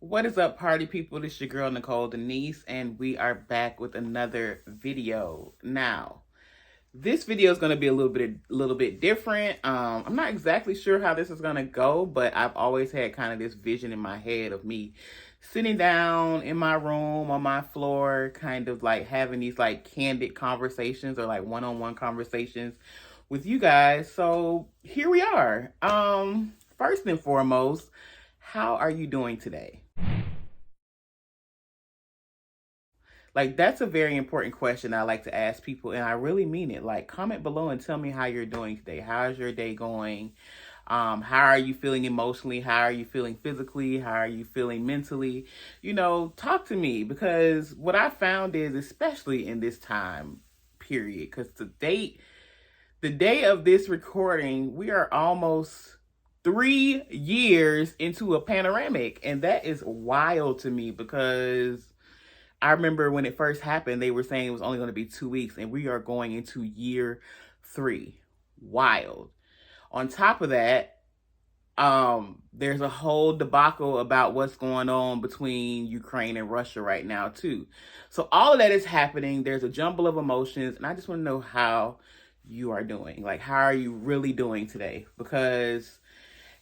What is up, party people? This is your girl, Nicole Denise, and we are back with another video. Now, this video is going to be a little bit different. I'm not exactly sure how this is going to go, but I've always had kind of this vision in my head of me sitting down in my room on my floor, kind of like having these like candid conversations or like one-on-one conversations with you guys. So here we are. First and foremost, how are you doing today? Like, that's a very important question I like to ask people, and I really mean it. Like, comment below and tell me how you're doing today. How's your day going? How are you feeling emotionally? How are you feeling physically? How are you feeling mentally? Talk to me, because what I found is, especially in this time period, because the day of this recording, we are almost 3 years into a panoramic, and that is wild to me because I remember when it first happened, they were saying it was only going to be 2 weeks, and we are going into year 3. Wild. On top of that, there's a whole debacle about what's going on between Ukraine and Russia right now, too. So all of that is happening. There's a jumble of emotions, and I just want to know how you are doing. Like, how are you really doing today? Because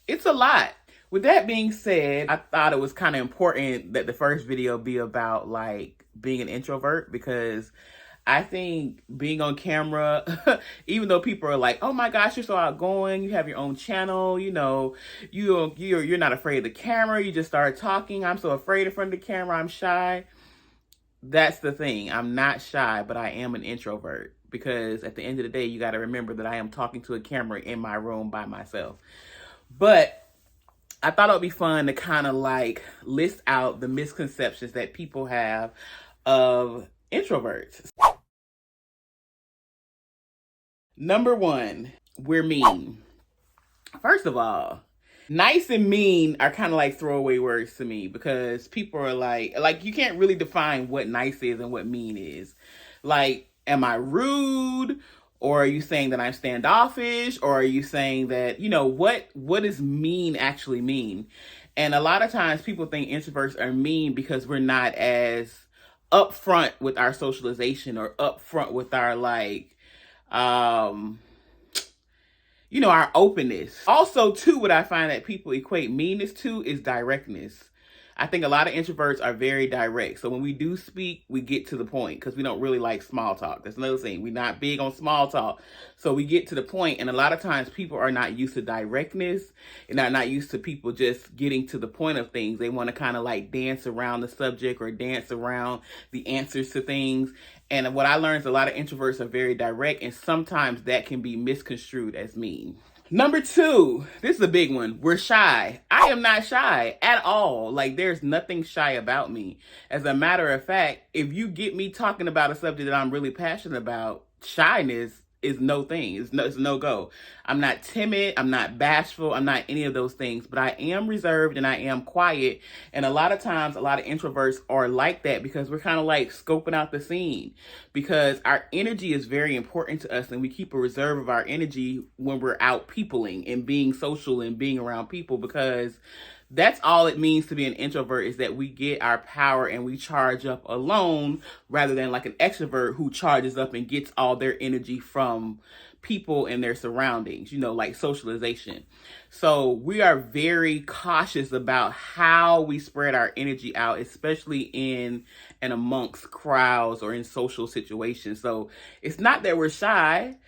it's a lot. With that being said, I thought it was kind of important that the first video be about like being an introvert, because I think being on camera, even though people are like, "Oh my gosh, you're so outgoing, you have your own channel, you're not afraid of the camera, you just start talking. I'm so afraid in front of the camera, I'm shy." That's the thing. I'm not shy, but I am an introvert, because at the end of the day, you got to remember that I am talking to a camera in my room by myself. But I thought it would be fun to kind of like list out the misconceptions that people have of introverts. Number 1, we're mean. First of all, nice and mean are kind of like throwaway words to me, because people are like you can't really define what nice is and what mean is. Like, am I rude? Or are you saying that I'm standoffish? Or are you saying that, what does mean actually mean? And a lot of times people think introverts are mean because we're not as upfront with our socialization or upfront with our our openness. Also, too, what I find that people equate meanness to is directness. I think a lot of introverts are very direct. So when we do speak, we get to the point, because we don't really like small talk. That's another thing. We're not big on small talk. So we get to the point, and a lot of times people are not used to directness, and are not used to people just getting to the point of things. They want to kind of like dance around the subject or dance around the answers to things. And what I learned is a lot of introverts are very direct, and sometimes that can be misconstrued as mean. Number 2, this is a big one. We're shy. I am not shy at all. Like, there's nothing shy about me. As a matter of fact, if you get me talking about a subject that I'm really passionate about, shyness is no thing. It's no go. I'm not timid. I'm not bashful. I'm not any of those things, but I am reserved and I am quiet. And a lot of times, a lot of introverts are like that, because we're kind of like scoping out the scene, because our energy is very important to us, and we keep a reserve of our energy when we're out peopling and being social and being around people, because that's all it means to be an introvert, is that we get our power and we charge up alone, rather than like an extrovert who charges up and gets all their energy from people and their surroundings, like socialization. So we are very cautious about how we spread our energy out, especially in and amongst crowds or in social situations. So it's not that we're shy.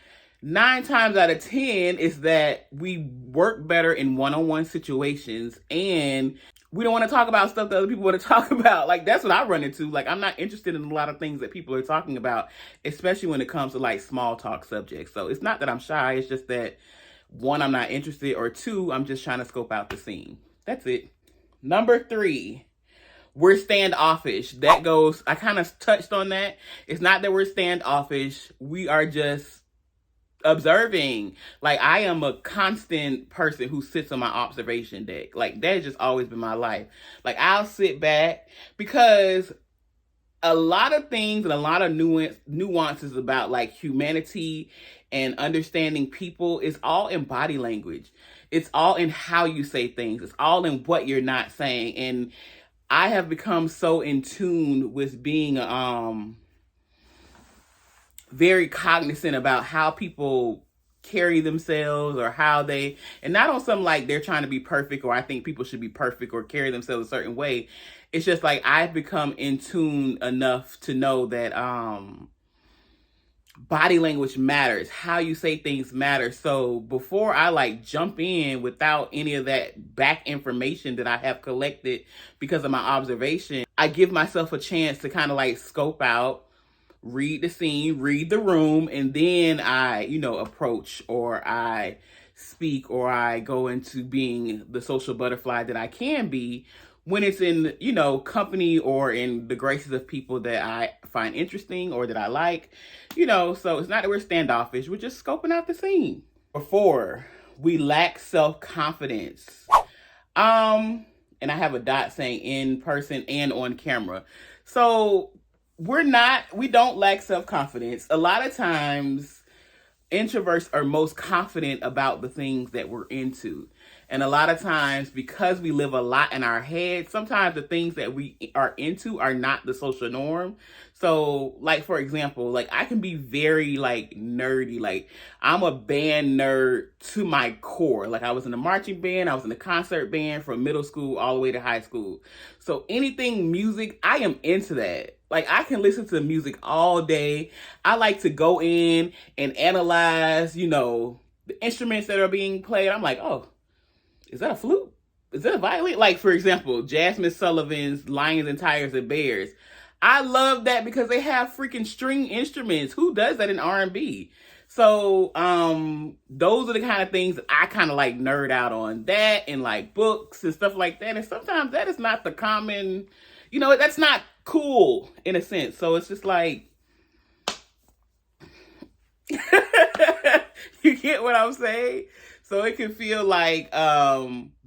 9 times out of 10 is that we work better in one-on-one situations, and we don't want to talk about stuff that other people want to talk about. Like, that's what I run into. Like, I'm not interested in a lot of things that people are talking about, especially when it comes to like small talk subjects. So it's not that I'm shy. It's just that, 1, I'm not interested, or 2, I'm just trying to scope out the scene. That's it. Number 3, we're standoffish. That goes, I kind of touched on that. It's not that we're standoffish. We are just observing. Like, I am a constant person who sits on my observation deck. Like, that has just always been my life. Like, I'll sit back, because a lot of things and a lot of nuances about like humanity and understanding people is all in body language. It's all in how you say things. It's all in what you're not saying. And I have become so in tune with being very cognizant about how people carry themselves, or how they, and not on some like they're trying to be perfect, or I think people should be perfect or carry themselves a certain way. It's just like I've become in tune enough to know that body language matters, how you say things matters. So before I like jump in without any of that back information that I have collected because of my observation, I give myself a chance to kind of like scope out, read the scene, read the room, and then I, approach, or I speak, or I go into being the social butterfly that I can be when it's in, company or in the graces of people that I find interesting or that I like, so it's not that we're standoffish, we're just scoping out the scene. Before, we lack self-confidence. And I have a dot saying in person and on camera. So we don't lack self-confidence. A lot of times introverts are most confident about the things that we're into. And a lot of times, because we live a lot in our head, sometimes the things that we are into are not the social norm. So, like, for example, like I can be very like nerdy. Like I'm a band nerd to my core. Like I was in the marching band, I was in the concert band from middle school all the way to high school. So anything music, I am into that. Like I can listen to music all day. I like to go in and analyze, the instruments that are being played. I'm like, oh, is that a flute? Is that a violin? Like, for example, Jasmine Sullivan's Lions and Tigers and Bears. I love that because they have freaking string instruments. Who does that in R&B? So, those are the kind of things that I kind of like nerd out on, that and like books and stuff like that. And sometimes that is not the common, that's not cool in a sense. So it's just like, you get what I'm saying? So it can feel like,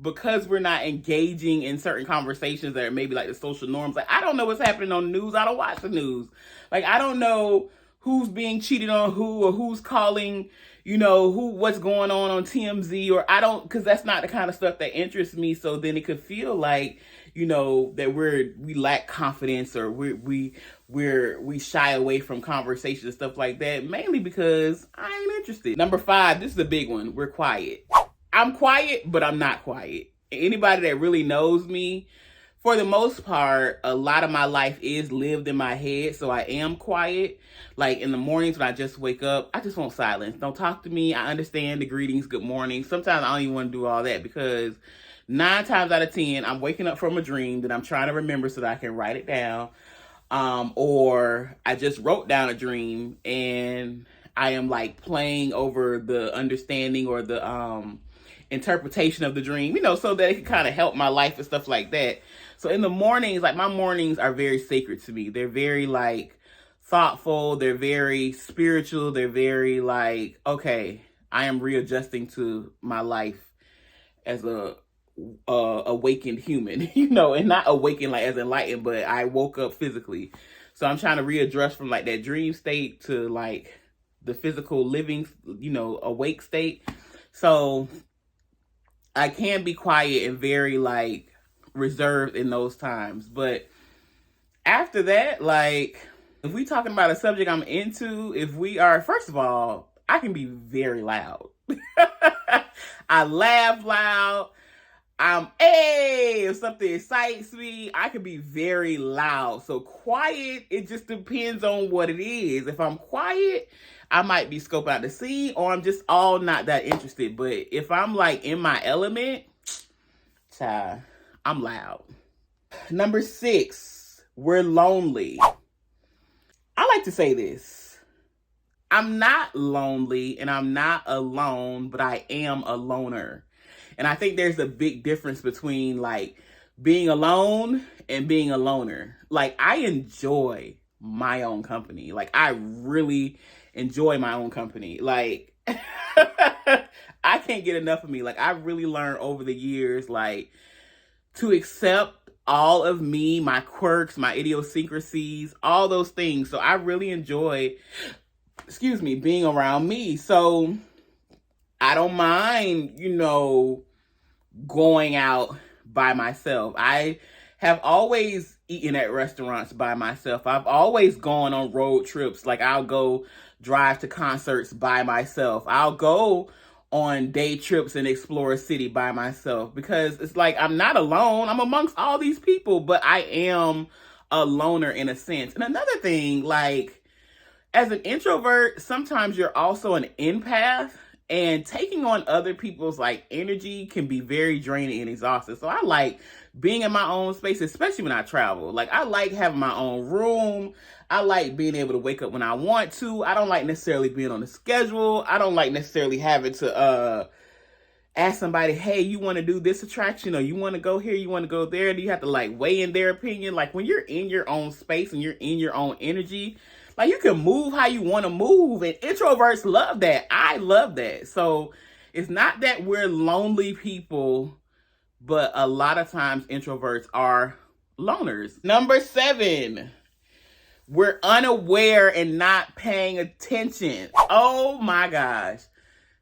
because we're not engaging in certain conversations that are maybe like the social norms. Like, I don't know what's happening on the news. I don't watch the news. Like, I don't know who's being cheated on who, or who's calling, what's going on TMZ, or I don't, because that's not the kind of stuff that interests me. So then it could feel like, that we lack confidence, or we shy away from conversation and stuff like that, mainly because I ain't interested. Number 5, this is a big one. We're quiet. I'm quiet, but I'm not quiet. Anybody that really knows me, for the most part, a lot of my life is lived in my head, so I am quiet. Like in the mornings when I just wake up, I just want silence. Don't talk to me. I understand the greetings, good morning. Sometimes I don't even want to do all that because 9 times out of 10, I'm waking up from a dream that I'm trying to remember so that I can write it down. Or I just wrote down a dream and I am like playing over the understanding or the interpretation of the dream, so that it can kind of help my life and stuff like that. So in the mornings, like my mornings are very sacred to me. They're very like thoughtful. They're very spiritual. They're very like, okay, I am readjusting to my life as a awakened human, and not awakened like as enlightened, but I woke up physically. So I'm trying to readjust from like that dream state to like the physical living, awake state. So I can be quiet and very like reserved in those times. But after that, like if we talking about a subject I'm into, if we are, first of all, I can be very loud. I laugh loud. If something excites me, I can be very loud. So quiet, it just depends on what it is. If I'm quiet, I might be scoping out the scene, or I'm just all not that interested. But if I'm like in my element, child, I'm loud. Number 6, we're lonely. I like to say this. I'm not lonely and I'm not alone, but I am a loner. And I think there's a big difference between like being alone and being a loner. Like I enjoy my own company. Like I really enjoy my own company. Like I can't get enough of me. Like I really learned over the years, like to accept all of me, my quirks, my idiosyncrasies, all those things. So I really enjoy, being around me. So I don't mind, going out by myself. I have always eaten at restaurants by myself. I've always gone on road trips. Like I'll go drive to concerts by myself. I'll go on day trips and explore a city by myself because it's like I'm not alone. I'm amongst all these people, but I am a loner in a sense. And another thing, like as an introvert, sometimes you're also an empath, and taking on other people's like energy can be very draining and exhausting. So I like being in my own space, especially when I travel. Like I like having my own room. I like being able to wake up when I want to. I don't like necessarily being on a schedule. I don't like necessarily having to ask somebody, hey, you want to do this attraction, or you want to go here, you want to go there. Do you have to like weigh in their opinion? Like when you're in your own space and you're in your own energy, like you can move how you want to move, and introverts love that. I love that. So it's not that we're lonely people, but a lot of times introverts are loners. Number 7, we're unaware and not paying attention. Oh my gosh.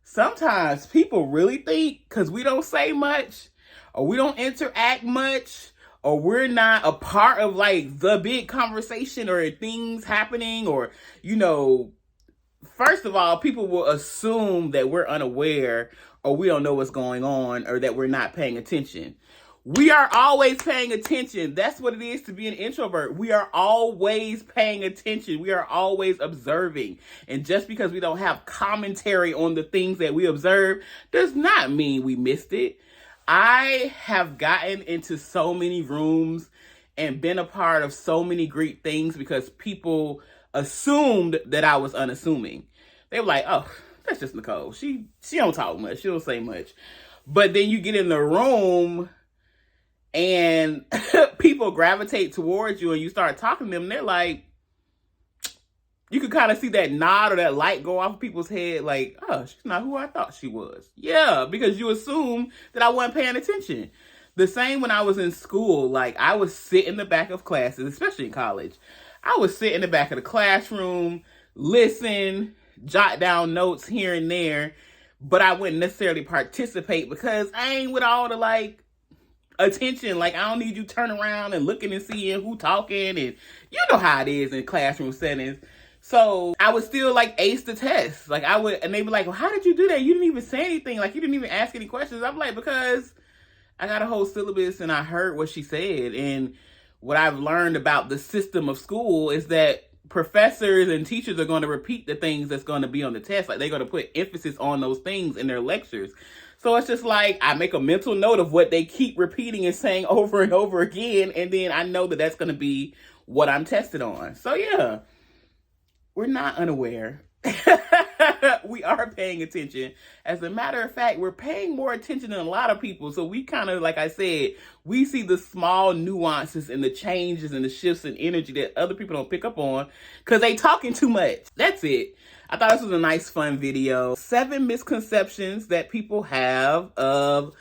Sometimes people really think because we don't say much or we don't interact much or we're not a part of like the big conversation or things happening, or, you know, first of all, people will assume that we're unaware or we don't know what's going on or that we're not paying attention. We are always paying attention. That's what it is to be an introvert. We are always paying attention. We are always observing. And just because we don't have commentary on the things that we observe does not mean we missed it. I have gotten into so many rooms and been a part of so many great things because people assumed that I was unassuming. They were like, oh, that's just Nicole. She don't talk much. She don't say much. But then you get in the room and people gravitate towards you and you start talking to them, they're like, you could kind of see that nod or that light go off of people's head, like, oh, she's not who I thought she was. Yeah, because you assume that I wasn't paying attention. The same when I was in school, like I would sit in the back of classes, especially in college. I would sit in the back of the classroom, listen, jot down notes here and there, but I wouldn't necessarily participate because I ain't with all the like attention. Like I don't need you turn around and looking and seeing who talking, and you know how it is in classroom settings. So I would still like ace the test. Like I would, and they'd be like, well, how did you do that? You didn't even say anything. Like you didn't even ask any questions. I'm like, because I got a whole syllabus and I heard what she said. And what I've learned about the system of school is that professors and teachers are going to repeat the things that's going to be on the test. Like they're going to put emphasis on those things in their lectures. So it's just like I make a mental note of what they keep repeating and saying over and over again. And then I know that that's going to be what I'm tested on. So yeah, we're not unaware. We are paying attention. As a matter of fact, we're paying more attention than a lot of people. So we kind of, like I said, we see the small nuances and the changes and the shifts in energy that other people don't pick up on because they talking too much. That's it. I thought this was a nice, fun video. 7 misconceptions that people have of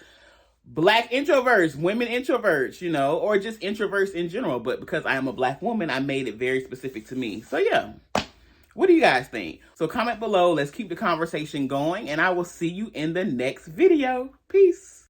Black introverts, women introverts, you know, or just introverts in general. But because I am a Black woman, I made it very specific to me. So yeah. What do you guys think? So comment below. Let's keep the conversation going, and I will see you in the next video. Peace.